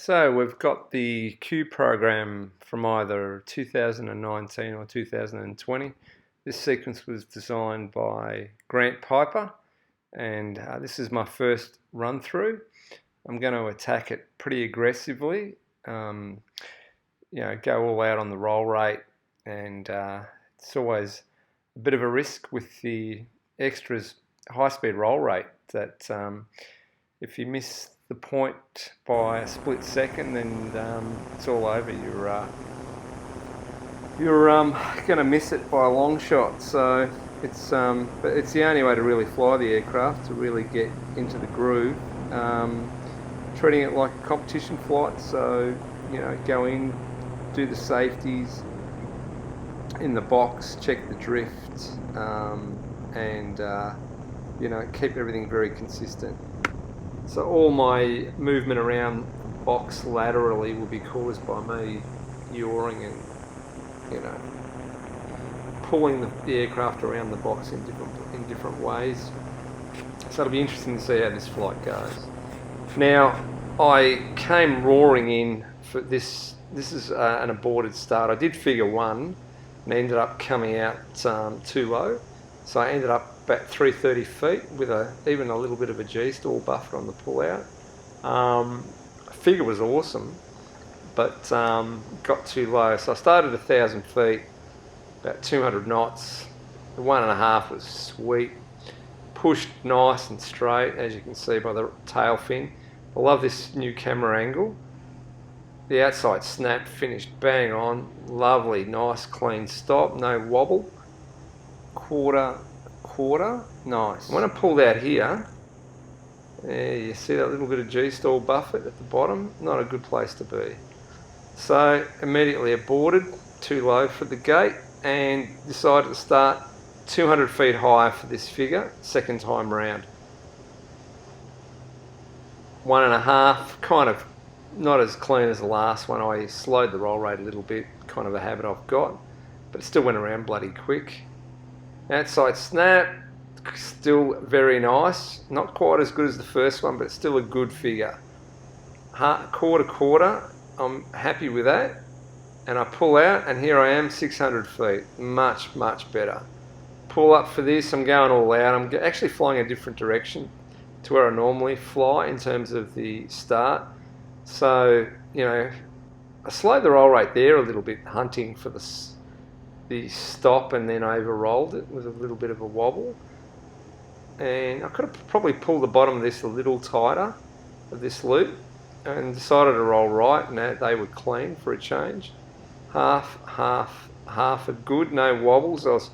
So we've got the Q program from either 2019 or 2020. This sequence was designed by Grant Piper, and this is my first run through. I'm going to attack it pretty aggressively, go all out on the roll rate, and it's always a bit of a risk with the extras high-speed roll rate that if you miss the point by a split second, then it's all over. You're going to miss it by a long shot. So but it's the only way to really fly the aircraft, to really get into the groove. Treating it like a competition flight. So go in, do the safeties in the box, check the drift, and keep everything very consistent. So all my movement around the box laterally will be caused by me yawing and pulling the aircraft around the box in different ways. So it'll be interesting to see how this flight goes. Now, I came roaring in for this. This is an aborted start. I did figure one and ended up coming out too low. So I ended up about 330 feet with even a little bit of a G-stall buffer on the pull-out. Figure was awesome, but got too low. So I started 1,000 feet, about 200 knots. The 1.5 was sweet. Pushed nice and straight, as you can see by the tail fin. I love this new camera angle. The outside snap finished bang on. Lovely, nice, clean stop, no wobble. Quarter, nice. When I pulled out here, you see that little bit of G-stall buffer at the bottom? Not a good place to be. So immediately aborted, too low for the gate, and decided to start 200 feet higher for this figure, second time round. 1.5, kind of not as clean as the last one. I slowed the roll rate a little bit, kind of a habit I've got, but it still went around bloody quick. Outside snap, still very nice. Not quite as good as the first one, but still a good figure. Quarter, I'm happy with that. And I pull out, and here I am, 600 feet. Much, much better. Pull up for this, I'm going all out. I'm actually flying a different direction to where I normally fly in terms of the start. So, I slowed the roll rate there a little bit, hunting for the stop, and then over-rolled it with a little bit of a wobble. And I could have probably pulled the bottom of this a little tighter, of this loop, and decided to roll right, and they were clean for a change. Half are good, no wobbles. I was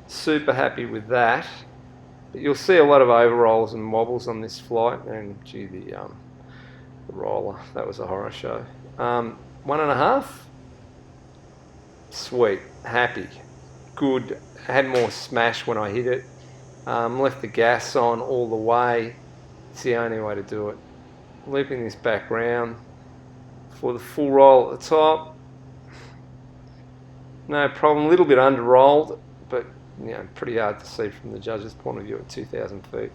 super happy with that. But you'll see a lot of over-rolls and wobbles on this flight, and gee, the roller, that was a horror show. 1.5, sweet, happy, good. Had more smash when I hit it. Left the gas on all the way. It's the only way to do it. Looping this back round for the full roll at the top. No problem. A little bit under rolled, but pretty hard to see from the judge's point of view at 2,000 feet.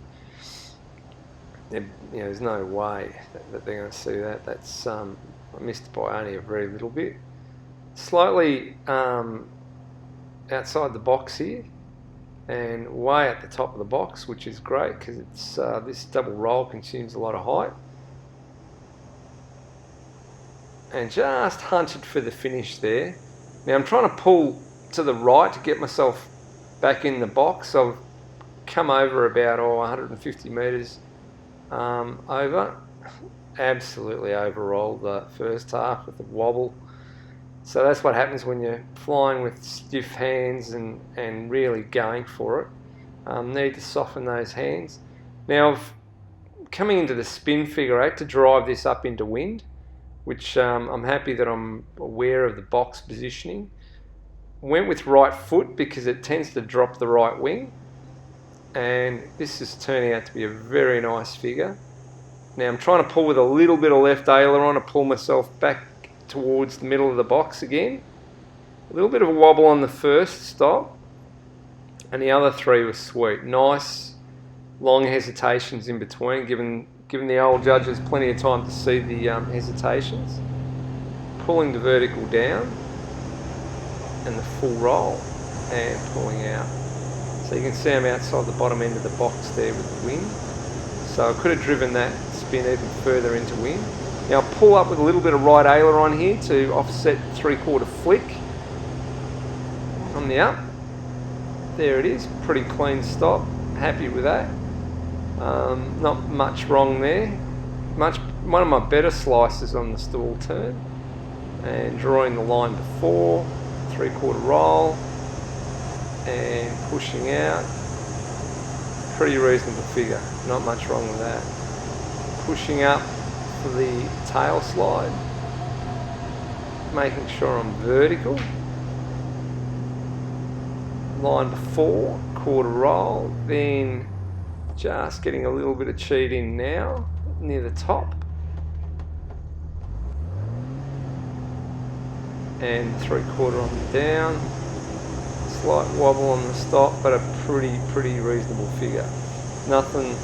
There's no way that they're going to see that. That's I missed by only a very little bit. Slightly outside the box here, and way at the top of the box, which is great because it's this double roll consumes a lot of height. And just hunted for the finish there. Now I'm trying to pull to the right to get myself back in the box. I've come over about 150 metres over. Absolutely overrolled the first half with the wobble. So that's what happens when you're flying with stiff hands and really going for it. Need to soften those hands. Now, coming into the spin figure, I had to drive this up into wind, which I'm happy that I'm aware of the box positioning. Went with right foot because it tends to drop the right wing, and this is turning out to be a very nice figure. Now I'm trying to pull with a little bit of left aileron to pull myself back towards the middle of the box again. A little bit of a wobble on the first stop, and the other three were sweet. Nice long hesitations in between, giving the old judges plenty of time to see the hesitations. Pulling the vertical down and the full roll and pulling out. So you can see I'm outside the bottom end of the box there with the wind. So I could have driven that spin even further into wind. Now I'll pull up with a little bit of right aileron here to offset the 3/4 flick on the up. There it is, pretty clean stop, happy with that. Not much wrong there. One of my better slices on the stall turn. And drawing the line before, 3/4 roll, and pushing out. Pretty reasonable figure, not much wrong with that. Pushing up for the tail slide, making sure I'm vertical. Line before, 1/4 roll, then just getting a little bit of cheat in now, near the top. And 3/4 on the down. Slight wobble on the stop, but a pretty reasonable figure. Nothing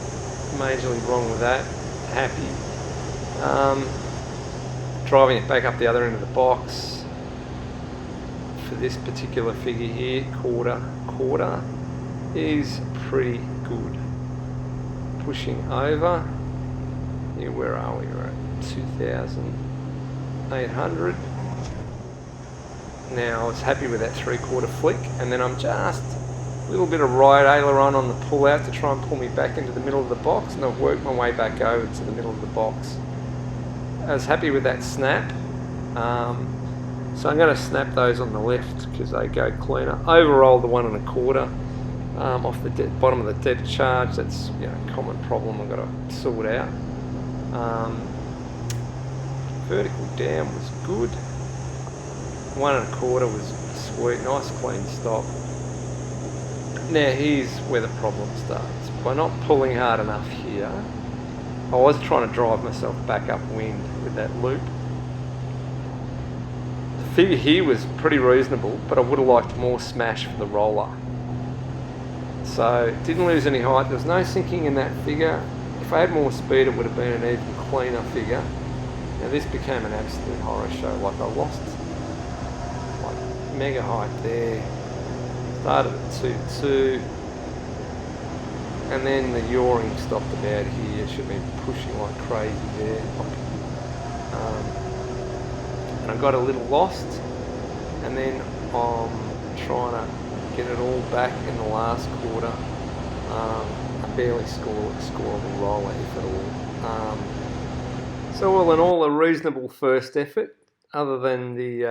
majorly wrong with that. Happy. Driving it back up the other end of the box for this particular figure here, quarter is pretty good. Pushing over. Yeah, where are we? We're at 2,800. Now I was happy with that 3/4 flick, and then I'm just a little bit of right aileron on the pull out to try and pull me back into the middle of the box, and I've worked my way back over to the middle of the box. I was happy with that snap, so I'm going to snap those on the left because they go cleaner. Overroll the 1 1/4 off the bottom of the dead charge. That's a common problem I've got to sort out. Vertical down was good. 1 1/4 was sweet, nice clean stop. Now here's where the problem starts. By not pulling hard enough here, I was trying to drive myself back upwind with that loop. The figure here was pretty reasonable, but I would have liked more smash for the roller. So didn't lose any height, there was no sinking in that figure. If I had more speed it would have been an even cleaner figure. Now this became an absolute horror show, like I lost mega height there, started at 2.2, and then the yawing stopped about here. Should have been pushing like crazy there, and I got a little lost, and then I'm trying to get it all back in the last quarter. I barely scored a scoreable roller if at all. So all in all, a reasonable first effort. Other than the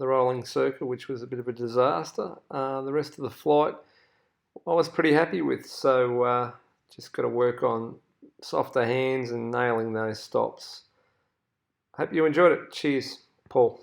rolling circle, which was a bit of a disaster. The rest of the flight I was pretty happy with, so just got to work on softer hands and nailing those stops. Hope you enjoyed it. Cheers, Paul.